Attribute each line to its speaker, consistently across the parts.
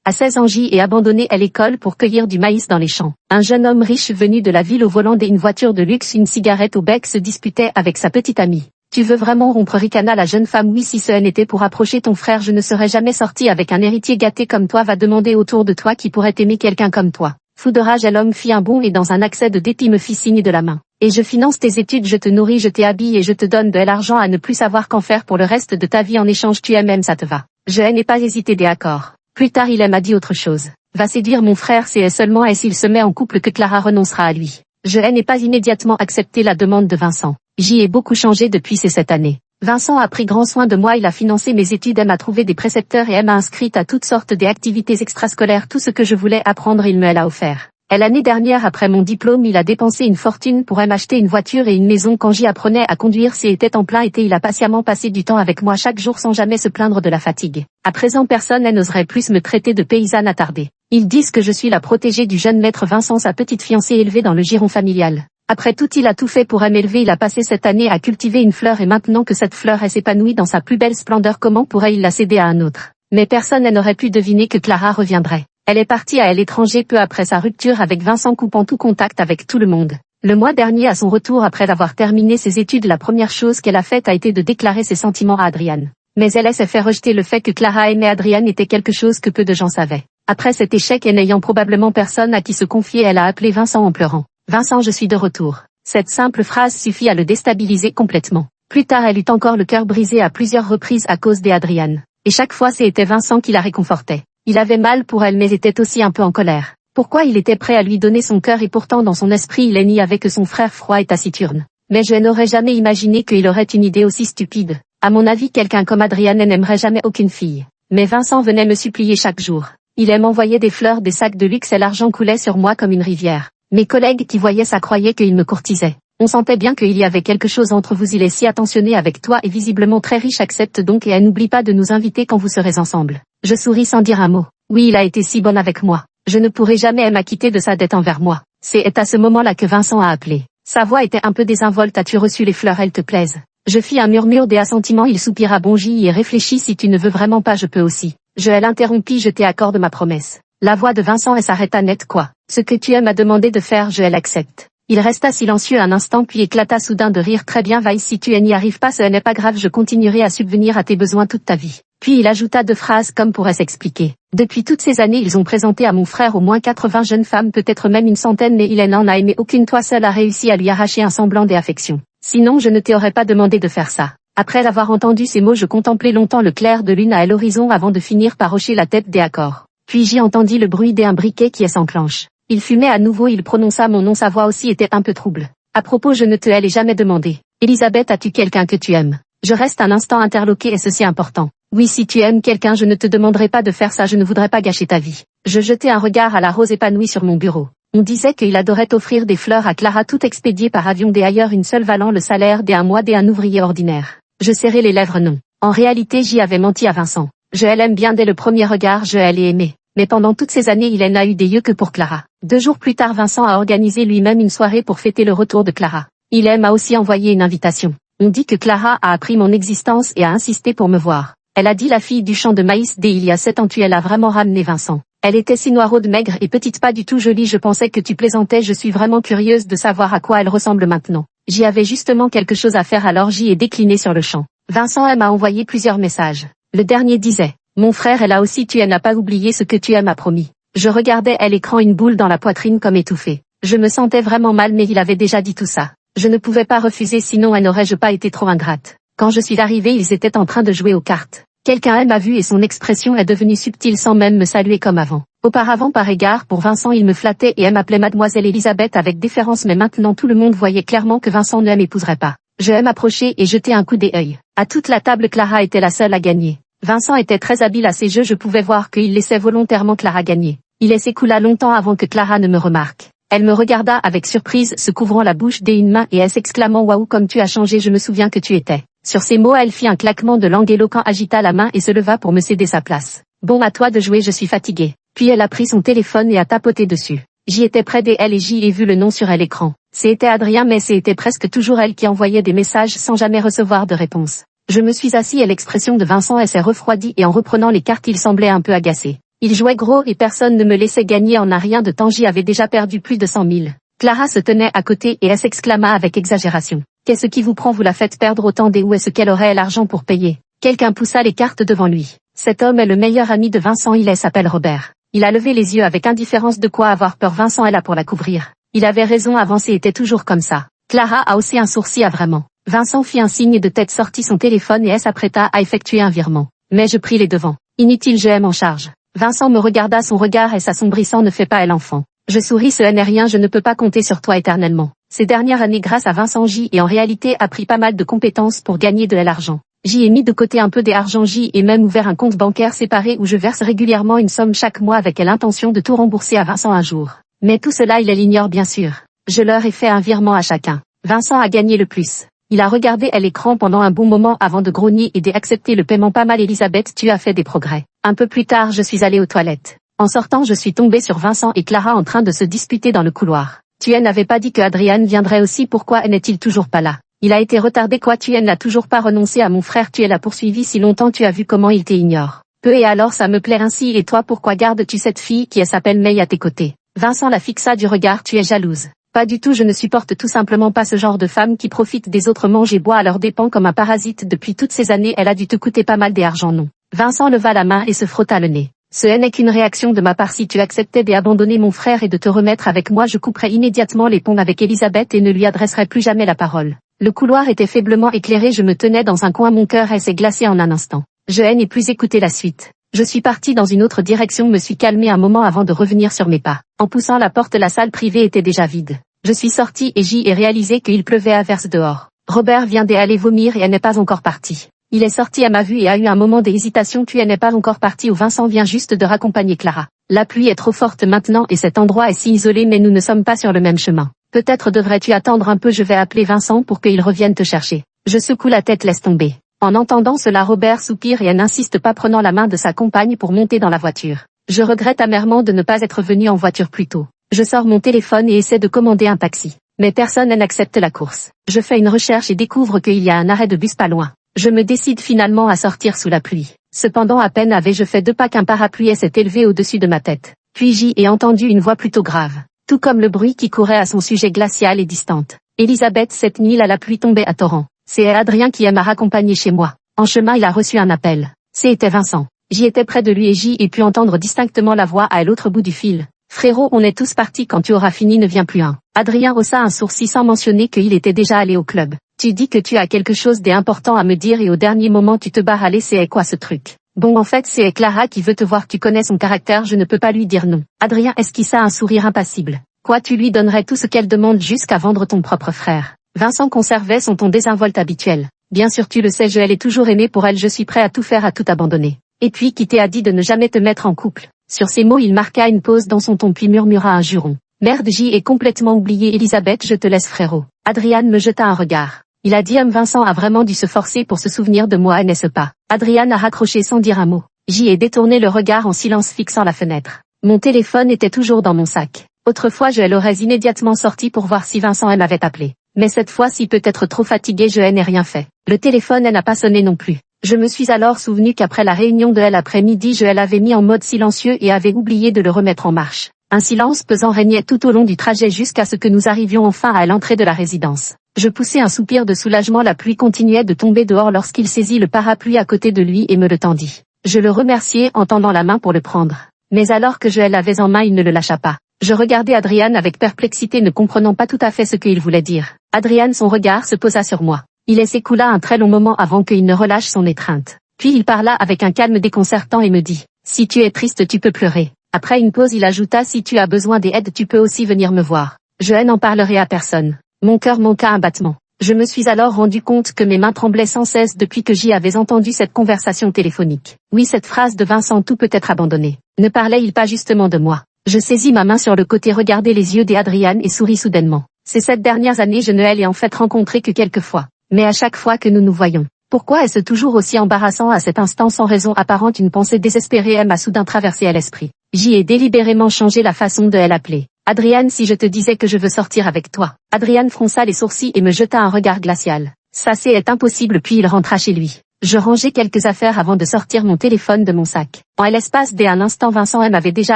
Speaker 1: À 16 ans, J est abandonné à l'école pour cueillir du maïs dans les champs. Un jeune homme riche venu de la ville au volant d'une voiture de luxe, une cigarette au bec, se disputait avec sa petite amie. Tu veux vraiment rompre, ricana la jeune femme. Oui, si ce n'était pour approcher ton frère, je ne serais jamais sortie avec un héritier gâté comme toi. Va demander autour de toi qui pourrait aimer quelqu'un comme toi. Fou de rage, l'homme fit un bond et dans un accès de dépit me fit signe de la main. Et je finance tes études, je te nourris, je t'habille et je te donne de l'argent à ne plus savoir qu'en faire pour le reste de ta vie. En échange, tu aimes, même ça te va. Je n'ai pas hésité d'accord. Plus tard, il m'a dit autre chose. Va séduire mon frère, c'est seulement et s'il se met en couple que Clara renoncera à lui. Je n'ai pas immédiatement accepté la demande de Vincent. J'y ai beaucoup changé depuis ces 7 années. Vincent a pris grand soin de moi, il a financé mes études, m'a trouvé des précepteurs et m'a inscrite à toutes sortes d'activités extrascolaires. Tout ce que je voulais apprendre, il me l'a offert. Et l'année dernière, après mon diplôme, il a dépensé une fortune pour m'acheter une voiture et une maison. Quand j'y apprenais à conduire, c'était en plein été, il a patiemment passé du temps avec moi chaque jour sans jamais se plaindre de la fatigue. À présent, personne n'oserait plus me traiter de paysanne attardée. Ils disent que je suis la protégée du jeune maître Vincent, sa petite fiancée élevée dans le giron familial. Après tout, il a tout fait pour m'élever, il a passé cette année à cultiver une fleur et maintenant que cette fleur s'épanouie dans sa plus belle splendeur, comment pourrait-il la céder à un autre? Mais personne n'aurait pu deviner que Clara reviendrait. Elle est partie à l'étranger peu après sa rupture avec Vincent, coupant tout contact avec tout le monde. Le mois dernier, à son retour après avoir terminé ses études, la première chose qu'elle a faite a été de déclarer ses sentiments à Adriane. Mais elle s'est fait rejeter. Le fait que Clara aimait Adriane était quelque chose que peu de gens savaient. Après cet échec et n'ayant probablement personne à qui se confier, elle a appelé Vincent en pleurant. Vincent, je suis de retour. Cette simple phrase suffit à le déstabiliser complètement. Plus tard, elle eut encore le cœur brisé à plusieurs reprises à cause d'Adriane. Et chaque fois, c'était Vincent qui la réconfortait. Il avait mal pour elle mais était aussi un peu en colère. Pourquoi il était prêt à lui donner son cœur et pourtant dans son esprit il n'y avait que son frère froid et taciturne. Mais je n'aurais jamais imaginé qu'il aurait une idée aussi stupide. À mon avis, quelqu'un comme Adriane n'aimerait jamais aucune fille. Mais Vincent venait me supplier chaque jour. Il m'envoyait des fleurs, des sacs de luxe et l'argent coulait sur moi comme une rivière. Mes collègues qui voyaient ça croyaient qu'il me courtisait. On sentait bien qu'il y avait quelque chose entre vous, il est si attentionné avec toi et visiblement très riche, accepte donc et n'oublie pas de nous inviter quand vous serez ensemble. Je souris sans dire un mot. Oui, il a été si bon avec moi. Je ne pourrai jamais m'acquitter de sa dette envers moi. C'est à ce moment-là que Vincent a appelé. Sa voix était un peu désinvolte. As-tu reçu les fleurs, elles te plaisent? Je fis un murmure d'assentement, il soupira. Bon, j'y ai réfléchi, si tu ne veux vraiment pas je peux aussi. Je l'interrompis, je t'accorde ma promesse. La voix de Vincent s'arrêta net. Quoi? Ce que tu m'a demandé de faire, je l'accepte. Il resta silencieux un instant puis éclata soudain de rire. Très bien Vaïs, si tu n'y arrives pas ce n'est pas grave, je continuerai à subvenir à tes besoins toute ta vie. Puis il ajouta 2 phrases comme pourrait s'expliquer. Depuis toutes ces années ils ont présenté à mon frère au moins 80 jeunes femmes, peut-être même une centaine, mais il n'en a aimé aucune. Toi seul as réussi à lui arracher un semblant d'affection. Sinon je ne t'aurais pas demandé de faire ça. Après avoir entendu ces mots je contemplai longtemps le clair de lune à l'horizon avant de finir par hocher la tête d'accord. Puis j'y entendis le bruit d'un briquet qui s'enclenche. Il fumait à nouveau, il prononça mon nom, sa voix aussi était un peu trouble. À propos, je ne te l'ai jamais demandé. Elisabeth, as-tu quelqu'un que tu aimes? Je reste un instant interloqué et ceci important. Oui, si tu aimes quelqu'un, je ne te demanderai pas de faire ça, je ne voudrais pas gâcher ta vie. Je jetai un regard à la rose épanouie sur mon bureau. On disait qu'il adorait offrir des fleurs à Clara, tout expédié par avion des ailleurs, une seule valant le salaire d'un mois d'un ouvrier ordinaire. Je serrai les lèvres non. En réalité, j'y avais menti à Vincent. Je l'aime bien dès le premier regard, je l'ai aimé. Mais pendant toutes ces années, il n'a eu des yeux que pour Clara. 2 jours plus tard, Vincent a organisé lui-même une soirée pour fêter le retour de Clara. Il m'a aussi envoyé une invitation. On dit que Clara a appris mon existence et a insisté pour me voir. Elle a dit la fille du champ de maïs dès il y a 7 ans, tu elle a vraiment ramené Vincent. Elle était si noiraude, maigre et petite, pas du tout jolie, je pensais que tu plaisantais, je suis vraiment curieuse de savoir à quoi elle ressemble maintenant. J'y avais justement quelque chose à faire alors j'y ai décliné sur le champ. Vincent m'a envoyé plusieurs messages. Le dernier disait: mon frère est là aussi, tu n'as pas oublié ce que tu m'as promis. Je regardais à l'écran, une boule dans la poitrine comme étouffée. Je me sentais vraiment mal mais il avait déjà dit tout ça. Je ne pouvais pas refuser sinon n'aurais-je pas été trop ingrate. Quand je suis arrivée ils étaient en train de jouer aux cartes. Quelqu'un m'a vu et son expression est devenue subtile sans même me saluer comme avant. Auparavant par égard pour Vincent il me flattait et m'appelait mademoiselle Elisabeth avec déférence mais maintenant tout le monde voyait clairement que Vincent ne m'épouserait pas. Je m'approchai et jetai un coup d'œil. À toute la table Clara était la seule à gagner. Vincent était très habile à ses jeux, je pouvais voir qu'il laissait volontairement Clara gagner. Il s'écoula longtemps avant que Clara ne me remarque. Elle me regarda avec surprise, se couvrant la bouche d'une main et s'exclamant waouh comme tu as changé, je me souviens que tu étais. Sur ces mots elle fit un claquement de langue éloquent, agita la main et se leva pour me céder sa place. Bon à toi de jouer, je suis fatiguée. Puis elle a pris son téléphone et a tapoté dessus. J'y étais près d'elle et j'y ai vu le nom sur l'écran. C'était Adrien mais c'était presque toujours elle qui envoyait des messages sans jamais recevoir de réponse. Je me suis assis et l'expression de Vincent s'est refroidie et en reprenant les cartes il semblait un peu agacé. Il jouait gros et personne ne me laissait gagner en un rien de temps. J'y avais déjà perdu plus de 100 000. Clara se tenait à côté et elle s'exclama avec exagération. Qu'est-ce qui vous prend, vous la faites perdre autant d'eux? Où est-ce qu'elle aurait l'argent pour payer? Quelqu'un poussa les cartes devant lui. Cet homme est le meilleur ami de Vincent, il s'appelle Robert. Il a levé les yeux avec indifférence. De quoi avoir peur? Vincent est là pour la couvrir. Il avait raison, avancer était toujours comme ça. Clara a haussé un sourcil. Vraiment. Vincent fit un signe de tête, sortit son téléphone et s'apprêta à effectuer un virement. Mais je pris les devants. Inutile, je aime en charge. Vincent me regarda, son regard s'assombrissant. Ne fais pas elle enfant. Je souris, ce n'est rien, je ne peux pas compter sur toi éternellement. Ces dernières années, grâce à Vincent, J et en réalité appris pas mal de compétences pour gagner de l'argent. J ai mis de côté un peu d'argent. J et même ouvert un compte bancaire séparé où je verse régulièrement une somme chaque mois avec l'intention de tout rembourser à Vincent un jour. Mais tout cela il l'ignore bien sûr. Je leur ai fait un virement à chacun. Vincent a gagné le plus. Il a regardé à l'écran pendant un bon moment avant de grogner et d'accepter le paiement. Pas mal Elisabeth, tu as fait des progrès. Un peu plus tard je suis allée aux toilettes. En sortant je suis tombée sur Vincent et Clara en train de se disputer dans le couloir. Tu n'avais pas dit que Adrian viendrait aussi, pourquoi n'est-il toujours pas là? Il a été retardé quoi? Tu n'a toujours pas renoncé à mon frère, tu l'as poursuivi si longtemps, tu as vu comment il t'ignore. Peu et alors ça me plaît ainsi, et toi pourquoi gardes-tu cette fille qui s'appelle May à tes côtés? Vincent la fixa du regard, tu es jalouse. Pas du tout, je ne supporte tout simplement pas ce genre de femme qui profite des autres, mange et boit à leurs dépens comme un parasite depuis toutes ces années. Elle a dû te coûter pas mal d'argent, non? Vincent leva la main et se frotta le nez. Ce n'est qu'une réaction de ma part. Si tu acceptais d'abandonner mon frère et de te remettre avec moi, je couperais immédiatement les ponts avec Elisabeth et ne lui adresserais plus jamais la parole. Le couloir était faiblement éclairé, je me tenais dans un coin, mon cœur s'est glacé en un instant. Je n'ai plus écouté la suite. Je suis partie dans une autre direction, me suis calmée un moment avant de revenir sur mes pas. En poussant la porte, la salle privée était déjà vide. Je suis sortie et j'y ai réalisé qu'il pleuvait à verse dehors. Robert vient d'aller vomir et elle n'est pas encore partie. Il est sorti à ma vue et a eu un moment d'hésitation. Tu n'es pas encore parti ou Vincent vient juste de raccompagner Clara. La pluie est trop forte maintenant et cet endroit est si isolé, mais nous ne sommes pas sur le même chemin. Peut-être devrais-tu attendre un peu, je vais appeler Vincent pour qu'il revienne te chercher. Je secoue la tête, laisse tomber. En entendant cela, Robert soupire et n'insiste pas, prenant la main de sa compagne pour monter dans la voiture. Je regrette amèrement de ne pas être venu en voiture plus tôt. Je sors mon téléphone et essaie de commander un taxi. Mais personne n'accepte la course. Je fais une recherche et découvre qu'il y a un arrêt de bus pas loin. Je me décide finalement à sortir sous la pluie. Cependant, à peine avais-je fait 2 pas qu'un parapluie s'est élevé au-dessus de ma tête. Puis j'y ai entendu une voix plutôt grave, tout comme le bruit qui courait à son sujet glacial et distante. Elisabeth, cette nuit là la pluie tombait à torrent. C'est Adrien qui m'a raccompagné chez moi. En chemin il a reçu un appel. C'était Vincent. J'y étais près de lui et j'y ai pu entendre distinctement la voix à l'autre bout du fil. Frérot, on est tous partis, quand tu auras fini ne viens plus un. Adrien haussa un sourcil sans mentionner qu'il était déjà allé au club. Tu dis que tu as quelque chose d'important à me dire et au dernier moment tu te barres. Allez, c'est quoi ce truc? Bon, en fait c'est Clara qui veut te voir, tu connais son caractère, je ne peux pas lui dire non. Adrien esquissa un sourire impassible. Quoi, tu lui donnerais tout ce qu'elle demande jusqu'à vendre ton propre frère? Vincent conservait son ton désinvolte habituel. Bien sûr, tu le sais, je l'ai toujours aimé, pour elle je suis prêt à tout faire, à tout abandonner. Et puis qui t'a dit de ne jamais te mettre en couple? Sur ces mots il marqua une pause dans son ton puis murmura un juron. Merde, j'y ai complètement oublié. Elisabeth, je te laisse frérot. Adrien me jeta un regard. Il a dit Vincent a vraiment dû se forcer pour se souvenir de moi, n'est-ce pas? Adrien a raccroché sans dire un mot. J'y ai détourné le regard en silence, fixant la fenêtre. Mon téléphone était toujours dans mon sac. Autrefois je l'aurais immédiatement sorti pour voir si Vincent m'avait appelé. Mais cette fois-ci, peut-être trop fatigué, je n'ai rien fait. Le téléphone n'a pas sonné non plus. Je me suis alors souvenu qu'après la réunion de l'après-midi, je l'avais mis en mode silencieux et avait oublié de le remettre en marche. Un silence pesant régnait tout au long du trajet jusqu'à ce que nous arrivions enfin à l'entrée de la résidence. Je poussai un soupir de soulagement, la pluie continuait de tomber dehors lorsqu'il saisit le parapluie à côté de lui et me le tendit. Je le remerciai en tendant la main pour le prendre. Mais alors que je l'avais en main, il ne le lâcha pas. Je regardais Adrien avec perplexité, ne comprenant pas tout à fait ce qu'il voulait dire. Adrien, son regard se posa sur moi. Il s'écoula un très long moment avant qu'il ne relâche son étreinte. Puis il parla avec un calme déconcertant et me dit « Si tu es triste, tu peux pleurer ». Après une pause, il ajouta « Si tu as besoin d'aide, tu peux aussi venir me voir. Je n'en parlerai à personne ». Mon cœur manqua un battement. Je me suis alors rendu compte que mes mains tremblaient sans cesse depuis que j'y avais entendu cette conversation téléphonique. Oui, cette phrase de Vincent, tout peut être abandonné. Ne parlait-il pas justement de moi? Je saisis ma main sur le côté, regardai les yeux d'Adrien et souris soudainement. Ces 7 dernières années, je ne l'ai en fait rencontré que quelques fois. Mais à chaque fois que nous nous voyons, pourquoi est-ce toujours aussi embarrassant à cet instant? Sans raison apparente, une pensée désespérée m'a soudain traversé à l'esprit. J'y ai délibérément changé la façon de l'appeler. Adrien, si je te disais que je veux sortir avec toi. Adrien fronça les sourcils et me jeta un regard glacial. Ça c'est impossible, puis il rentra chez lui. Je rangeais quelques affaires avant de sortir mon téléphone de mon sac. En l'espace d'un instant, Vincent M m'avait déjà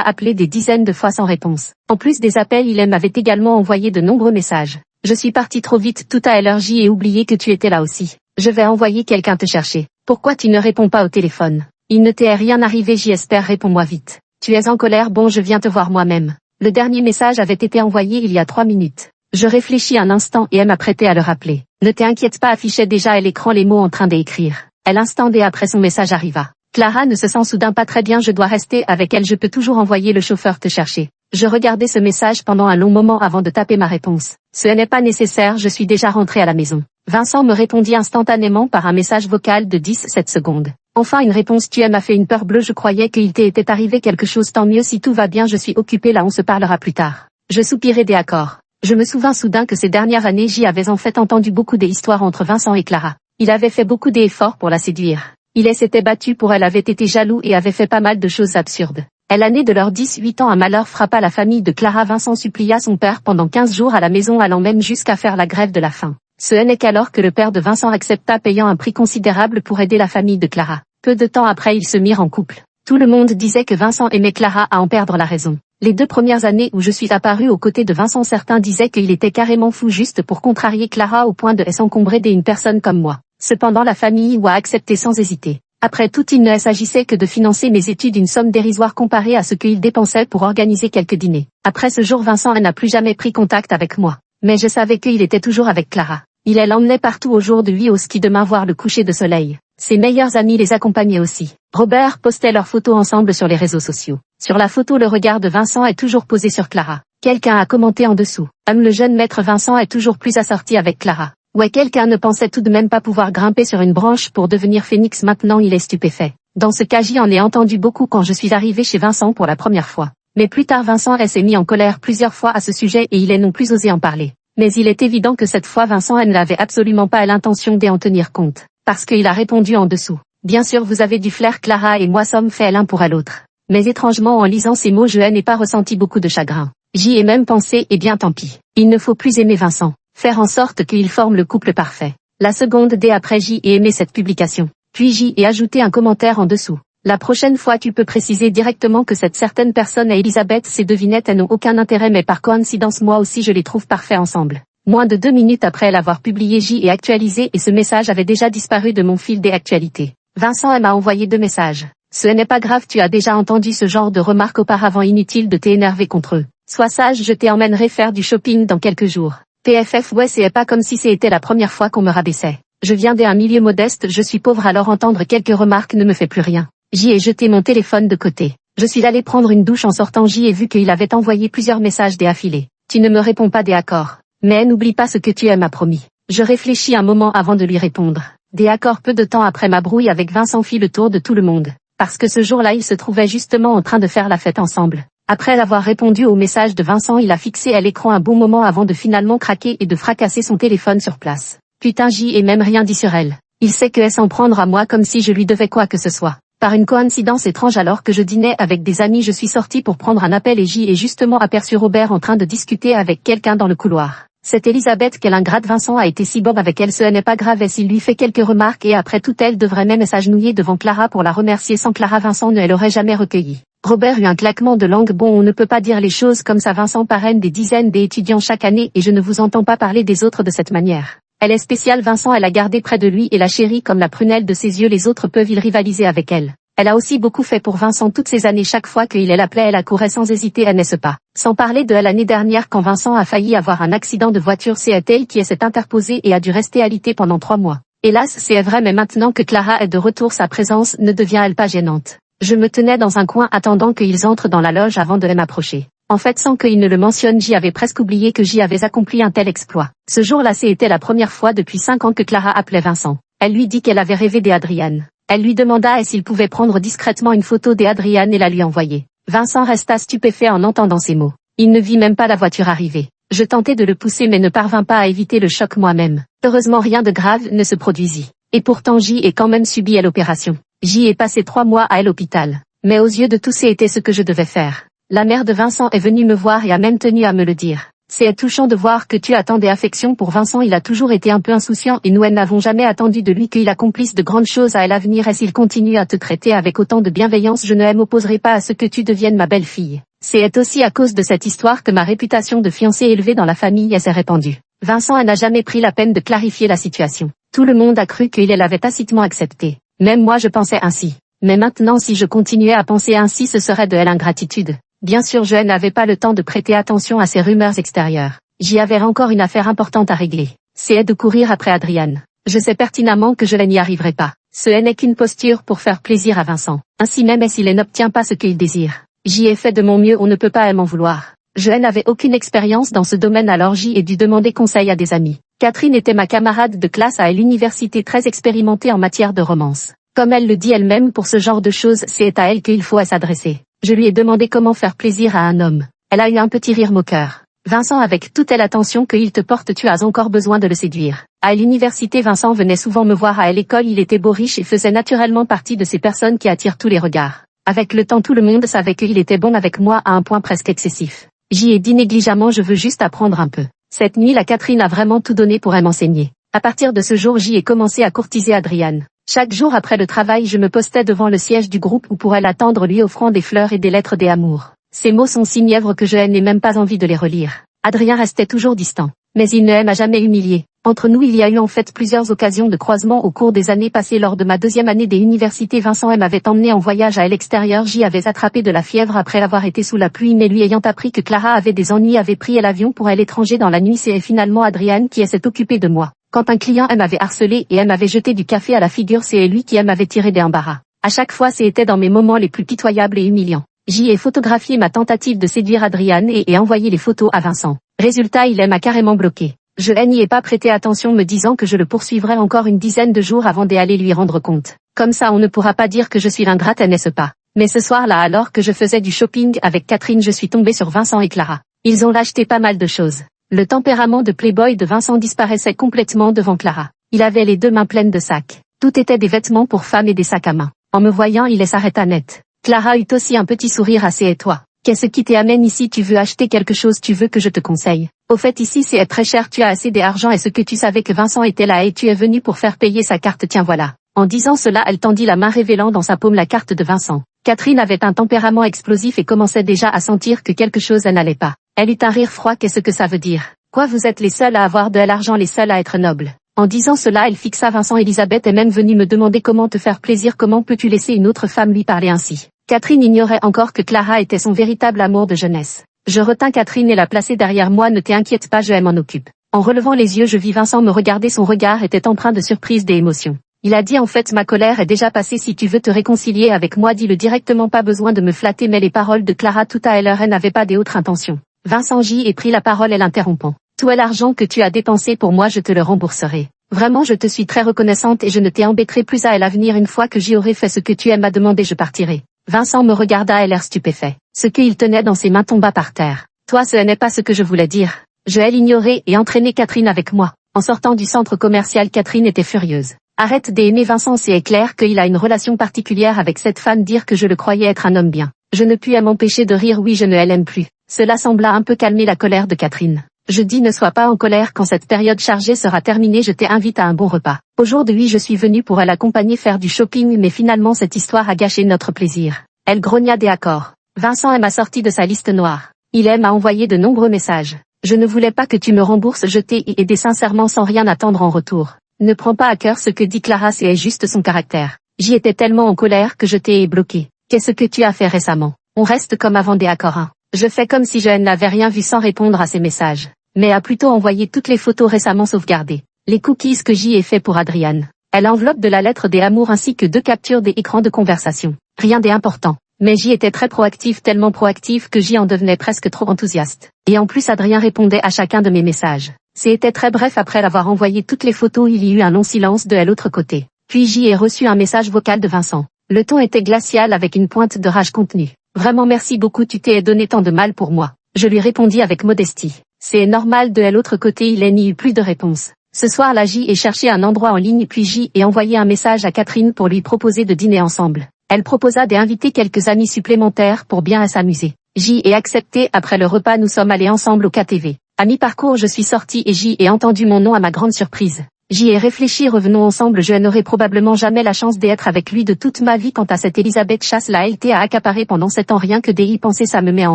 Speaker 1: appelé des dizaines de fois sans réponse. En plus des appels, il m'avait également envoyé de nombreux messages. Je suis partie trop vite, tout à l'heure, et oublié que tu étais là aussi. Je vais envoyer quelqu'un te chercher. Pourquoi tu ne réponds pas au téléphone? Il ne t'est rien arrivé, j'espère, réponds-moi vite. Tu es en colère, bon, je viens te voir moi-même. Le dernier message avait été envoyé il y a 3 minutes. Je réfléchis un instant et m'apprêtais à le rappeler. Ne t'inquiète pas, affichait déjà à l'écran les mots en train d'écrire. L'instant après son message arriva. Clara ne se sent soudain pas très bien, je dois rester avec elle, je peux toujours envoyer le chauffeur te chercher. Je regardais ce message pendant un long moment avant de taper ma réponse. Ce n'est pas nécessaire, je suis déjà rentrée à la maison. Vincent me répondit instantanément par un message vocal de 17 secondes. Enfin une réponse, tu m'as fait une peur bleue, je croyais qu'il t'était arrivé quelque chose, tant mieux si tout va bien, je suis occupée là, on se parlera plus tard. Je soupirai des accords. Je me souvins soudain que ces dernières années j'y avais en fait entendu beaucoup d'histoires entre Vincent et Clara. Il avait fait beaucoup d'efforts pour la séduire. Il s'était battu pour elle, avait été jaloux et avait fait pas mal de choses absurdes. L'année de leurs 18 ans, un malheur frappa la famille de Clara. Vincent supplia son père pendant 15 jours à la maison, allant même jusqu'à faire la grève de la faim. Ce n'est qu'alors que le père de Vincent accepta, payant un prix considérable pour aider la famille de Clara. Peu de temps après, ils se mirent en couple. Tout le monde disait que Vincent aimait Clara à en perdre la raison. Les 2 premières années où je suis apparue aux côtés de Vincent, certains disaient qu'il était carrément fou juste pour contrarier Clara au point de s'encombrer d'une personne comme moi. Cependant la famille a accepté sans hésiter. Après tout, il ne s'agissait que de financer mes études, une somme dérisoire comparée à ce qu'il dépensait pour organiser quelques dîners. Après ce jour, Vincent n'a plus jamais pris contact avec moi. Mais je savais qu'il était toujours avec Clara. Il l'emmenait partout au jour de lui, au ski demain voir le coucher de soleil. Ses meilleurs amis les accompagnaient aussi. Robert postait leurs photos ensemble sur les réseaux sociaux. Sur la photo, le regard de Vincent est toujours posé sur Clara. Quelqu'un a commenté en dessous. Le jeune maître Vincent est toujours plus assorti avec Clara. Ouais, quelqu'un ne pensait tout de même pas pouvoir grimper sur une branche pour devenir phénix, maintenant il est stupéfait. Dans ce cas, j'y en ai entendu beaucoup quand je suis arrivée chez Vincent pour la première fois. Mais plus tard, Vincent s'est mis en colère plusieurs fois à ce sujet et il non plus osé en parler. Mais il est évident que cette fois, Vincent n'avait absolument pas l'intention d'en tenir compte. Parce qu'il a répondu en dessous. Bien sûr, vous avez du flair, Clara et moi sommes faits l'un pour l'autre. Mais étrangement, en lisant ces mots, je n'ai pas ressenti beaucoup de chagrin. J'y ai même pensé, eh bien tant pis. Il ne faut plus aimer Vincent. Faire en sorte qu'il forme le couple parfait. La seconde après, j'y ai aimé cette publication. Puis j'y ai ajouté un commentaire en dessous. La prochaine fois, tu peux préciser directement que cette certaine personne est Elisabeth. Ces devinettes n'ont aucun intérêt, mais par coïncidence, moi aussi je les trouve parfaits ensemble. Moins de 2 minutes après l'avoir publié, j'y ai actualisé et ce message avait déjà disparu de mon fil des actualités. Vincent m'a envoyé 2 messages. Ce n'est pas grave, tu as déjà entendu ce genre de remarques auparavant, inutile de t'énerver contre eux. Sois sage, je t'emmènerai faire du shopping dans quelques jours. PFF, ouais, c'est pas comme si c'était la première fois qu'on me rabaissait. Je viens d'un milieu modeste, je suis pauvre, alors entendre quelques remarques ne me fait plus rien. J'y ai jeté mon téléphone de côté. Je suis allé prendre une douche en sortant, j'y ai vu qu'il avait envoyé plusieurs messages d'affilée. Tu ne me réponds pas, d'accord. Mais n'oublie pas ce que tu m'as promis. Je réfléchis un moment avant de lui répondre. D'accord, peu de temps après ma brouille avec Vincent fit le tour de tout le monde. Parce que ce jour-là, ils se trouvaient justement en train de faire la fête ensemble. Après avoir répondu au message de Vincent, il a fixé à l'écran un bon moment avant de finalement craquer et de fracasser son téléphone sur place. Putain, j'y ai même rien dit sur elle. Il sait que s'en prendre à moi comme si je lui devais quoi que ce soit. Par une coïncidence étrange, alors que je dînais avec des amis, je suis sortie pour prendre un appel et j'y ai justement aperçu Robert en train de discuter avec quelqu'un dans le couloir. C'est Elisabeth, quelle ingrate, Vincent a été si bon avec elle, ce n'est pas grave et s'il lui fait quelques remarques et après tout elle devrait même s'agenouiller devant Clara pour la remercier, sans Clara Vincent ne l'aurait jamais recueillie. Robert eut un claquement de langue, bon on ne peut pas dire les choses comme ça, Vincent parraine des dizaines d'étudiants chaque année et je ne vous entends pas parler des autres de cette manière. Elle est spéciale, Vincent, elle a gardé près de lui et la chérie comme la prunelle de ses yeux, les autres peuvent-ils rivaliser avec elle. Elle a aussi beaucoup fait pour Vincent toutes ces années, chaque fois qu'il l'appelait elle accourait sans hésiter, elle n'est-ce pas. Sans parler de l'année dernière quand Vincent a failli avoir un accident de voiture, c'est elle qui s'est interposée et a dû rester alitée pendant 3 mois. Hélas, c'est vrai, mais maintenant que Clara est de retour, sa présence ne devient-elle pas gênante. Je me tenais dans un coin attendant qu'ils entrent dans la loge avant de m'approcher. En fait, sans qu'ils ne le mentionnent, j'y avais presque oublié que j'y avais accompli un tel exploit. Ce jour-là, c'était la première fois depuis 5 ans que Clara appelait Vincent. Elle lui dit qu'elle avait rêvé d'Adriane. Elle lui demanda s'il pouvait prendre discrètement une photo d'Adriane et la lui envoyer. Vincent resta stupéfait en entendant ces mots. Il ne vit même pas la voiture arriver. Je tentais de le pousser mais ne parvins pas à éviter le choc moi-même. Heureusement, rien de grave ne se produisit. Et pourtant j'y ai quand même subi l'opération. J'y ai passé 3 mois à l'hôpital. Mais aux yeux de tous, c'était ce que je devais faire. La mère de Vincent est venue me voir et a même tenu à me le dire. C'est touchant de voir que tu attends des affections pour Vincent. Il a toujours été un peu insouciant et nous n'avons jamais attendu de lui qu'il accomplisse de grandes choses à l'avenir. Et s'il continue à te traiter avec autant de bienveillance, je ne m'opposerai pas à ce que tu deviennes ma belle-fille. C'est aussi à cause de cette histoire que ma réputation de fiancée élevée dans la famille s'est répandue. Vincent n'a jamais pris la peine de clarifier la situation. Tout le monde a cru qu'il l'avait tacitement accepté. Même moi je pensais ainsi. Mais maintenant si je continuais à penser ainsi, ce serait de l'ingratitude. Bien sûr, je n'avais pas le temps de prêter attention à ces rumeurs extérieures. J'y avais encore une affaire importante à régler. C'est de courir après Adriane. Je sais pertinemment que je n'y arriverai pas. Ce n'est qu'une posture pour faire plaisir à Vincent. Ainsi même s'il n'obtient pas ce qu'il désire. J'y ai fait de mon mieux, on ne peut pas m'en vouloir. Je n'avais aucune expérience dans ce domaine, alors j'y ai dû demander conseil à des amis. Catherine était ma camarade de classe à l'université, très expérimentée en matière de romance. Comme elle le dit elle-même, pour ce genre de choses, c'est à elle qu'il faut s'adresser. Je lui ai demandé comment faire plaisir à un homme. Elle a eu un petit rire moqueur. Vincent, avec toute l'attention qu'il te porte, tu as encore besoin de le séduire. À l'université, Vincent venait souvent me voir. À l'école, il était beau, riche et faisait naturellement partie de ces personnes qui attirent tous les regards. Avec le temps, tout le monde savait qu'il était bon avec moi à un point presque excessif. J'y ai dit négligemment, je veux juste apprendre un peu. Cette nuit, la Catherine a vraiment tout donné pour m'enseigner. À partir de ce jour, j'y ai commencé à courtiser Adriane. Chaque jour après le travail, je me postais devant le siège du groupe où pour elle attendre, lui offrant des fleurs et des lettres d'amour. Ces mots sont si mièvres que je n'ai même pas envie de les relire. Adrien restait toujours distant, mais il ne m'a jamais humilié. Entre nous, il y a eu en fait plusieurs occasions de croisement au cours des années passées. Lors de ma deuxième année des universités, Vincent m'avait emmené en voyage à l'extérieur. J'y avais attrapé de la fièvre après avoir été sous la pluie, mais lui ayant appris que Clara avait des ennuis, avait pris l'avion pour l'étranger dans la nuit. C'est finalement Adriane qui s'est occupée de moi. Quand un client m'avait harcelé et m'avait jeté du café à la figure, c'est lui qui m'avait tiré des embarras. À chaque fois, c'était dans mes moments les plus pitoyables et humiliants. J'y ai photographié ma tentative de séduire Adriane et envoyé les photos à Vincent. Résultat, il m'a carrément bloqué. Je n'y ai pas prêté attention, me disant que je le poursuivrais encore une dizaine de jours avant d'aller lui rendre compte. Comme ça, on ne pourra pas dire que je suis l'ingrate, n'est-ce pas? Mais ce soir-là, alors que je faisais du shopping avec Catherine, je suis tombée sur Vincent et Clara. Ils ont acheté pas mal de choses. Le tempérament de playboy de Vincent disparaissait complètement devant Clara. Il avait les deux mains pleines de sacs. Tout était des vêtements pour femmes et des sacs à main. En me voyant, il s'arrêta net. Clara eut aussi un petit sourire assez. Et toi? Qu'est-ce qui t'amène ici? Tu veux acheter quelque chose? Tu veux que je te conseille? Au fait, ici c'est très cher, tu as assez d'argent. Est-ce que tu savais que Vincent était là et tu es venu pour faire payer sa carte? Tiens voilà. En disant cela, elle tendit la main, révélant dans sa paume la carte de Vincent. Catherine avait un tempérament explosif et commençait déjà à sentir que quelque chose n'allait pas. Elle eut un rire froid. Qu'est-ce que ça veut dire? Quoi, vous êtes les seuls à avoir de l'argent, les seuls à être nobles? En disant cela, elle fixa Vincent. Elisabeth est même venue me demander comment te faire plaisir, comment peux-tu laisser une autre femme lui parler ainsi? Catherine ignorait encore que Clara était son véritable amour de jeunesse. Je retins Catherine et la plaçai derrière moi. Ne t'inquiète pas, je m'en occupe. En relevant les yeux, je vis Vincent me regarder. Son regard était empreint de surprise et d'émotion. Il a dit en fait, ma colère est déjà passée. Si tu veux te réconcilier avec moi, dis-le directement, pas besoin de me flatter. Mais les paroles de Clara tout à l'heure n'avaient pas d'autre intention. Vincent J. prit la parole, elle interrompant. Tout l'argent que tu as dépensé pour moi, je te le rembourserai. Vraiment, je te suis très reconnaissante et je ne t'embêterai plus à l'avenir. Une fois que j'y aurai fait ce que tu m'as demandé, je partirai. Vincent me regarda et l'air stupéfait. Ce qu'il tenait dans ses mains tomba par terre. Toi, ce n'est pas ce que je voulais dire. Je l'ignorais et entraîner Catherine avec moi. En sortant du centre commercial, Catherine était furieuse. Arrête d'aimer Vincent, c'est clair qu'il a une relation particulière avec cette femme. Dire que je le croyais être un homme bien. Je ne pus m'empêcher de rire. Oui, je ne l'aime plus. Cela sembla un peu calmer la colère de Catherine. Je dis, ne sois pas en colère, quand cette période chargée sera terminée, je t'invite à un bon repas. Aujourd'hui, je suis venue pour l'accompagner faire du shopping, mais finalement cette histoire a gâché notre plaisir. Elle grogna des accords. Vincent m'a sorti de sa liste noire. Il m'a envoyé de nombreux messages. Je ne voulais pas que tu me rembourses, je t'ai aidé sincèrement sans rien attendre en retour. Ne prends pas à cœur ce que dit Clara, c'est juste son caractère. J'y étais tellement en colère que je t'ai bloqué. Qu'est-ce que tu as fait récemment? On reste comme avant des accords. Je fais comme si je n'avais rien vu sans répondre à ces messages. Mais a plutôt envoyé toutes les photos récemment sauvegardées. Les cookies que j'y ai fait pour Adriane. Elle enveloppe de la lettre d'amour ainsi que 2 captures des écrans de conversation. Rien d'important. Mais j'y étais très proactive, tellement proactive que j'y en devenais presque trop enthousiaste. Et en plus Adrien répondait à chacun de mes messages. C'était très bref. Après avoir envoyé toutes les photos, il y eut un long silence de l'autre côté. Puis j'y ai reçu un message vocal de Vincent. Le ton était glacial avec une pointe de rage contenue. Vraiment merci beaucoup, tu t'es donné tant de mal pour moi. Je lui répondis avec modestie. C'est normal. De l'autre côté, il n'y eut plus de réponse. Ce soir-là, j'y ai cherché un endroit en ligne, puis j'y ai envoyé un message à Catherine pour lui proposer de dîner ensemble. Elle proposa d'inviter quelques amis supplémentaires pour bien s'amuser. J'y ai accepté. Après le repas, nous sommes allés ensemble au KTV. À mi-parcours je suis sortie et j'y ai entendu mon nom à ma grande surprise. J'y ai réfléchi, revenons ensemble, je n'aurai probablement jamais la chance d'être avec lui de toute ma vie. Quant à cette Elisabeth Chasse là, elle t'a accaparé pendant 7 ans, rien que d'y penser ça me met en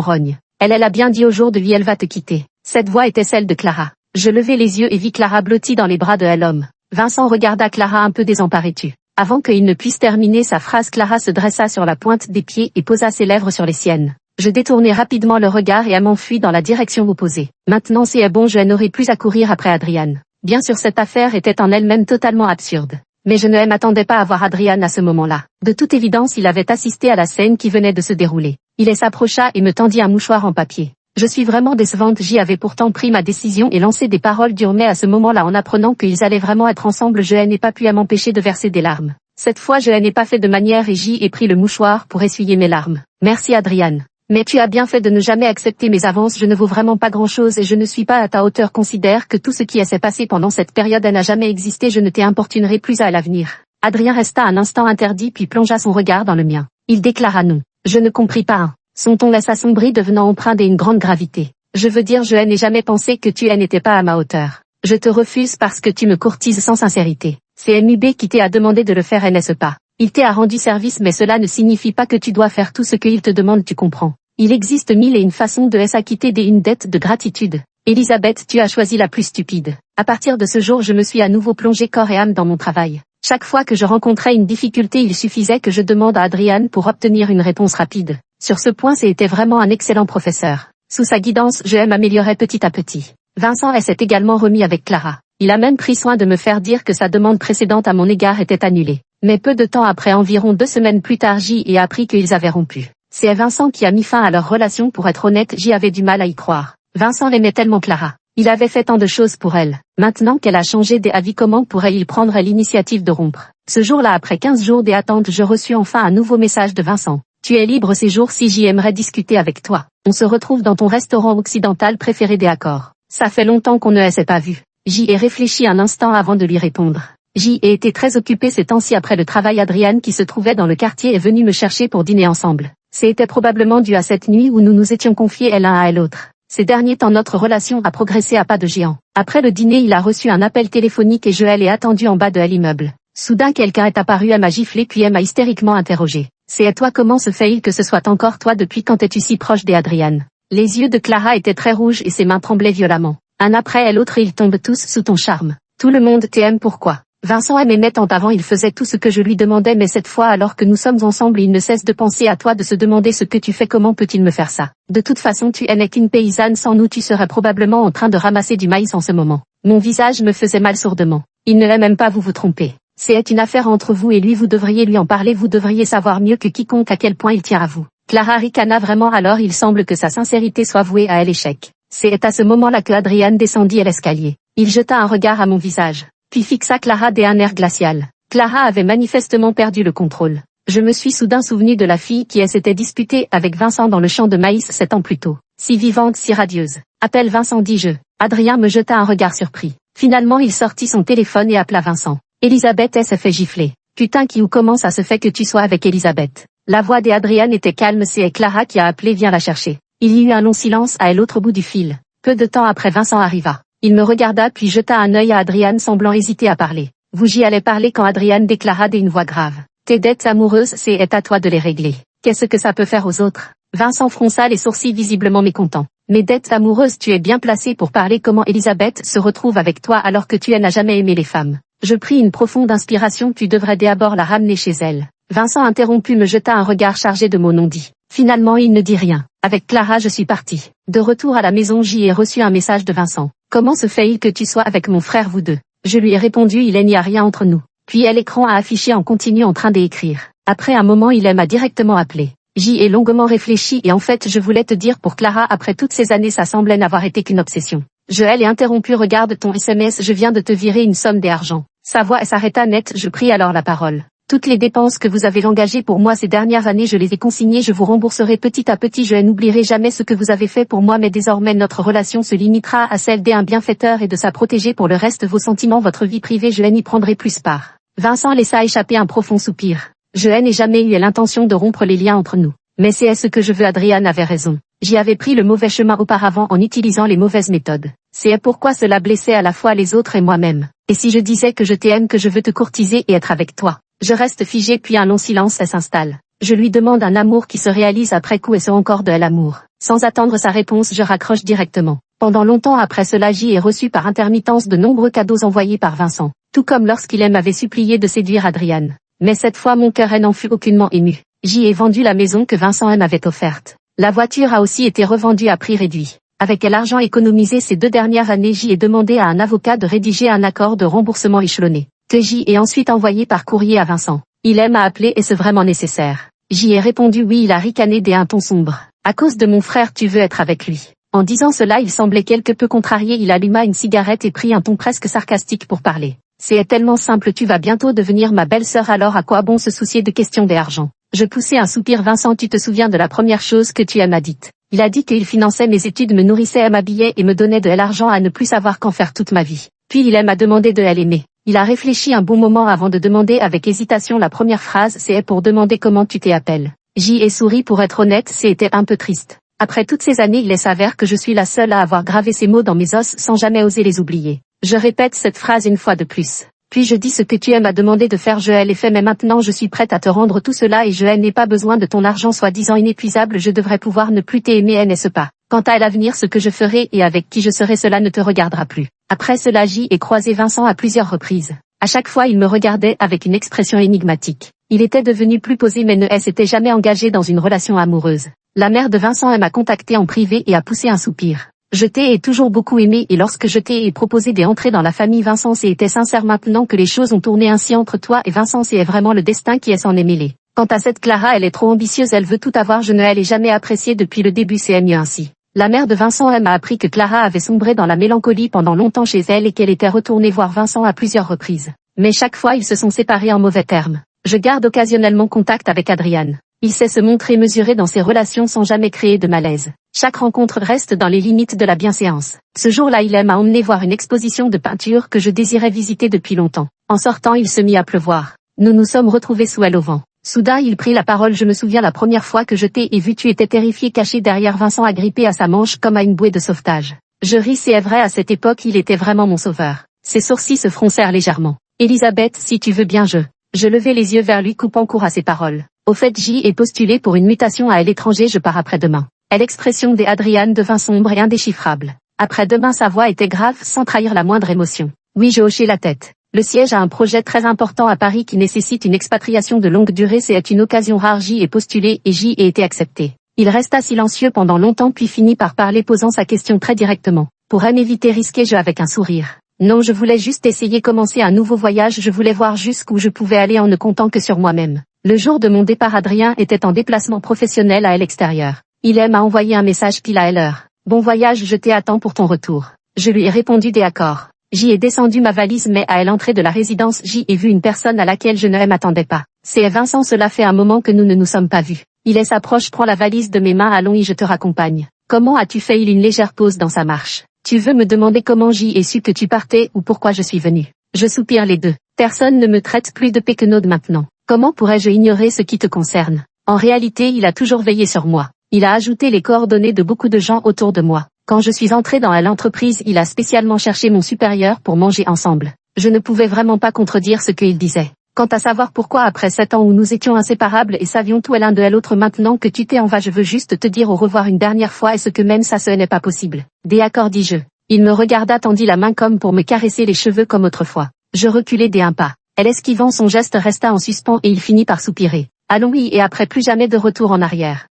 Speaker 1: rogne. Elle a bien dit au jour de vie elle va te quitter. Cette voix était celle de Clara. Je levai les yeux et vis Clara blottie dans les bras de l'homme. Vincent regarda Clara un peu désemparée. Avant qu'il ne puisse terminer sa phrase, Clara se dressa sur la pointe des pieds et posa ses lèvres sur les siennes. Je détournai rapidement le regard et m'enfuis dans la direction opposée. Maintenant c'est bon, je n'aurai plus à courir après Adrian. Bien sûr cette affaire était en elle-même totalement absurde. Mais je ne m'attendais pas à voir Adrian à ce moment-là. De toute évidence il avait assisté à la scène qui venait de se dérouler. Il s'approcha et me tendit un mouchoir en papier. Je suis vraiment décevante, j'y avais pourtant pris ma décision et lancé des paroles dures, mais à ce moment-là en apprenant qu'ils allaient vraiment être ensemble je n'ai pas pu m'empêcher de verser des larmes. Cette fois je n'ai pas fait de manière et j'y ai pris le mouchoir pour essuyer mes larmes. Merci Adrian. Mais tu as bien fait de ne jamais accepter mes avances, je ne vaux vraiment pas grand-chose et je ne suis pas à ta hauteur. Considère que tout ce qui s'est passé pendant cette période n'a jamais existé, je ne t'importunerai plus à l'avenir. Adrien resta un instant interdit puis plongea son regard dans le mien. Il déclara non. Je ne compris pas. Son ton s'assombrit devenant empreint d'une grande gravité. Je veux dire je n'ai jamais pensé que tu n'étais pas à ma hauteur. Je te refuse parce que tu me courtises sans sincérité. C'est MUB qui t'a demandé de le faire, n'est-ce pas? Il t'a rendu service mais cela ne signifie pas que tu dois faire tout ce qu'il te demande, tu comprends. Il existe 1001 façons de s'acquitter d'une dette de gratitude. Elisabeth, tu as choisi la plus stupide. À partir de ce jour je me suis à nouveau plongé corps et âme dans mon travail. Chaque fois que je rencontrais une difficulté il suffisait que je demande à Adrian pour obtenir une réponse rapide. Sur ce point c'était vraiment un excellent professeur. Sous sa guidance je m'améliorais petit à petit. Vincent s'est également remis avec Clara. Il a même pris soin de me faire dire que sa demande précédente à mon égard était annulée. Mais peu de temps après, environ 2 semaines plus tard, j'y ai appris qu'ils avaient rompu. C'est Vincent qui a mis fin à leur relation, pour être honnête j'y avais du mal à y croire. Vincent aimait tellement Clara. Il avait fait tant de choses pour elle. Maintenant qu'elle a changé d'avis, comment pourrait-il prendre l'initiative de rompre? Ce jour-là, après 15 jours d'attente, je reçus enfin un nouveau message de Vincent. Tu es libre ces jours-ci, j'aimerais discuter avec toi. On se retrouve dans ton restaurant occidental préféré, d'accord? Ça fait longtemps qu'on ne s'est pas vu. J'y ai réfléchi un instant avant de lui répondre. J'y ai été très occupé ces temps-ci après le travail. Adrian qui se trouvait dans le quartier est venu me chercher pour dîner ensemble. C'était probablement dû à cette nuit où nous nous étions confiés l'un à l'autre. Ces derniers temps notre relation a progressé à pas de géant. Après le dîner il a reçu un appel téléphonique et je l'ai attendu en bas de l'immeuble. Soudain quelqu'un est apparu, elle m'a giflé puis elle m'a hystériquement interrogé. C'est à toi, comment se fait-il que ce soit encore toi, depuis quand es-tu si proche d'Adrian? Les yeux de Clara étaient très rouges et ses mains tremblaient violemment. Un après l'autre ils tombent tous sous ton charme. Tout le monde t'aime, pourquoi? Vincent m'aimait tant avant, il faisait tout ce que je lui demandais, mais cette fois alors que nous sommes ensemble il ne cesse de penser à toi, de se demander ce que tu fais, comment peut-il me faire ça? De toute façon tu n'es qu'une paysanne, sans nous tu serais probablement en train de ramasser du maïs en ce moment. Mon visage me faisait mal sourdement. Il ne l'est même pas, vous vous trompez. C'est une affaire entre vous et lui, vous devriez lui en parler, vous devriez savoir mieux que quiconque à quel point il tient à vous. Clara ricana vraiment, alors il semble que sa sincérité soit vouée à l'échec. C'est à ce moment-là que Adrian descendit l'escalier. Il jeta un regard à mon visage, puis fixa Clara d'un air glacial. Clara avait manifestement perdu le contrôle. Je me suis soudain souvenu de la fille qui s'était disputée avec Vincent dans le champ de maïs 7 ans plus tôt. Si vivante, si radieuse. Appelle Vincent, dis-je. Adrien me jeta un regard surpris. Finalement il sortit son téléphone et appela Vincent. Elisabeth s'est fait gifler. Putain, qui ou comment ça se fait que tu sois avec Elisabeth? La voix d'Adrian était calme, c'est Clara qui a appelé, viens la chercher. Il y eut un long silence à l'autre bout du fil. Peu de temps après Vincent arriva. Il me regarda puis jeta un œil à Adrian semblant hésiter à parler. Vous j'y allais parler quand Adrian déclara d'une voix grave. Tes dettes amoureuses, c'est à toi de les régler. Qu'est-ce que ça peut faire aux autres? Vincent fronça les sourcils visiblement mécontent. Mes dettes amoureuses, tu es bien placé pour parler. Comment Elisabeth se retrouve avec toi alors que tu n'as jamais aimé les femmes? Je pris une profonde inspiration, tu devrais d'abord la ramener chez elle. Vincent interrompu me jeta un regard chargé de mots non dits. Finalement il ne dit rien. Avec Clara je suis parti. De retour à la maison j'y ai reçu un message de Vincent. Comment se fait-il que tu sois avec mon frère, vous deux? Je lui ai répondu, il n'y a rien entre nous. Puis l'écran a affiché en continu en train d'écrire. Après un moment il m'a directement appelé. J'y ai longuement réfléchi et en fait je voulais te dire, pour Clara après toutes ces années ça semblait n'avoir été qu'une obsession. Je l'ai interrompu, regarde ton SMS, je viens de te virer une somme d'argent. Sa voix s'arrêta net, je pris alors la parole. Toutes les dépenses que vous avez engagées pour moi ces dernières années je les ai consignées, je vous rembourserai petit à petit, je n'oublierai jamais ce que vous avez fait pour moi, mais désormais notre relation se limitera à celle d'un bienfaiteur et de sa protégée. Pour le reste, vos sentiments, votre vie privée, je n'y prendrai plus part. Vincent laissa échapper un profond soupir. Je n'ai jamais eu l'intention de rompre les liens entre nous. Mais c'est ce que je veux, Adrian avait raison. J'y avais pris le mauvais chemin auparavant en utilisant les mauvaises méthodes. C'est pourquoi cela blessait à la fois les autres et moi-même. Et si je disais que je t'aime, que je veux te courtiser et être avec toi? Je reste figé puis un long silence s'installe. Je lui demande un amour qui se réalise après coup et ce encore de l'amour. Sans attendre sa réponse, je raccroche directement. Pendant longtemps après cela, J est reçu par intermittence de nombreux cadeaux envoyés par Vincent. Tout comme lorsqu'il m'avait supplié de séduire Adriane. Mais cette fois mon cœur n'en fut aucunement ému. J ai vendu la maison que Vincent m'avait offerte. La voiture a aussi été revendue à prix réduit. Avec l'argent économisé ces 2 dernières années, J ai demandé à un avocat de rédiger un accord de remboursement échelonné, que J ai ensuite envoyé par courrier à Vincent. Il m'a appelé et c'est vraiment nécessaire. J ai répondu oui, il a ricané d'un ton sombre. À cause de mon frère, tu veux être avec lui. En disant cela, il semblait quelque peu contrarié, il alluma une cigarette et prit un ton presque sarcastique pour parler. C'est tellement simple, tu vas bientôt devenir ma belle-sœur, alors à quoi bon se soucier de questions d'argent? Je poussai un soupir. Vincent, tu te souviens de la première chose que tu m'as dite? Il a dit qu'il finançait mes études, me nourrissait, m'habillait et me donnait de l'argent à ne plus savoir qu'en faire toute ma vie. Puis il m'a demandé de l'aimer. Il a réfléchi un bon moment avant de demander avec hésitation la première phrase, c'est pour demander comment tu t'appelles. J'y ai souri, pour être honnête, c'était un peu triste. Après toutes ces années, il s'avère que je suis la seule à avoir gravé ces mots dans mes os sans jamais oser les oublier. Je répète cette phrase une fois de plus. Puis je dis ce que tu m'as demandé de faire, je l'ai fait, mais maintenant je suis prête à te rendre tout cela et je n'ai pas besoin de ton argent soi-disant inépuisable, je devrais pouvoir ne plus t'aimer, n'est-ce pas? Quant à l'avenir, ce que je ferai et avec qui je serai, cela ne te regardera plus. Après cela, J ai croisé Vincent à plusieurs reprises. À chaque fois, il me regardait avec une expression énigmatique. Il était devenu plus posé mais ne s'était jamais engagé dans une relation amoureuse. La mère de Vincent m'a contacté en privé et a poussé un soupir. Je t'ai toujours beaucoup aimé et lorsque je t'ai proposé d'entrer dans la famille Vincent, c'était sincère. Maintenant que les choses ont tourné ainsi entre toi et Vincent, c'est vraiment le destin qui s'en est mêlé. Quant à cette Clara, elle est trop ambitieuse, elle veut tout avoir, je ne l'ai jamais appréciée depuis le début, c'est mieux ainsi. La mère de Vincent m'a appris que Clara avait sombré dans la mélancolie pendant longtemps chez elle et qu'elle était retournée voir Vincent à plusieurs reprises. Mais chaque fois ils se sont séparés en mauvais termes. Je garde occasionnellement contact avec Adriane. Il sait se montrer mesuré dans ses relations sans jamais créer de malaise. Chaque rencontre reste dans les limites de la bienséance. Ce jour-là, il m'a emmené voir une exposition de peinture que je désirais visiter depuis longtemps. En sortant, il se mit à pleuvoir. Nous nous sommes retrouvés sous elle au vent. Soudain, il prit la parole. Je me souviens la première fois que je t'ai vu, tu étais terrifié, caché derrière Vincent, agrippé à sa manche comme à une bouée de sauvetage. Je ris, c'est vrai, à cette époque, il était vraiment mon sauveur. Ses sourcils se froncèrent légèrement. Elisabeth, si tu veux bien, Je levai les yeux vers lui, coupant court à ses paroles. Au fait, J est postulé pour une mutation à l'étranger, je pars après-demain. L'expression d'Adriane devint sombre et indéchiffrable. Après-demain, sa voix était grave sans trahir la moindre émotion. Oui, je hochai la tête. Le siège a un projet très important à Paris qui nécessite une expatriation de longue durée, c'est une occasion rare. J est postulé et J a été accepté. Il resta silencieux pendant longtemps puis finit par parler, posant sa question très directement. Pour m'éviter risquer, avec un sourire. Non, je voulais juste essayer, commencer un nouveau voyage, je voulais voir jusqu'où je pouvais aller en ne comptant que sur moi-même. Le jour de mon départ, Adrien était en déplacement professionnel à l'extérieur. Il m'a envoyé un message pile à l'heure. Bon voyage, je t'attends pour ton retour. Je lui ai répondu d'accord. J'y ai descendu ma valise, mais à l'entrée de la résidence, j'y ai vu une personne à laquelle je ne m'attendais pas. C'est Vincent, cela fait un moment que nous ne nous sommes pas vus. Il s'approche, prend la valise de mes mains, allons y, je te raccompagne. Comment as-tu fait? Il une légère pause dans sa marche. Tu veux me demander comment j'y ai su que tu partais ou pourquoi je suis venu? Je soupire les deux. Personne ne me traite plus de péquenaude maintenant. Comment pourrais-je ignorer ce qui te concerne? En réalité, il a toujours veillé sur moi. Il a ajouté les coordonnées de beaucoup de gens autour de moi. Quand je suis entré dans l'entreprise, il a spécialement cherché mon supérieur pour manger ensemble. Je ne pouvais vraiment pas contredire ce qu'il disait. Quant à savoir pourquoi après 7 ans où nous étions inséparables et savions tout l'un de l'autre, maintenant que tu t'en vas, je veux juste te dire au revoir une dernière fois et ce que même ça ce n'est pas possible. D'accord, dis-je. Il me regarda, tendit la main comme pour me caresser les cheveux comme autrefois. Je reculai d'un pas. Elle esquivant son geste resta en suspens et il finit par soupirer. Allons oui, et après plus jamais de retour en arrière.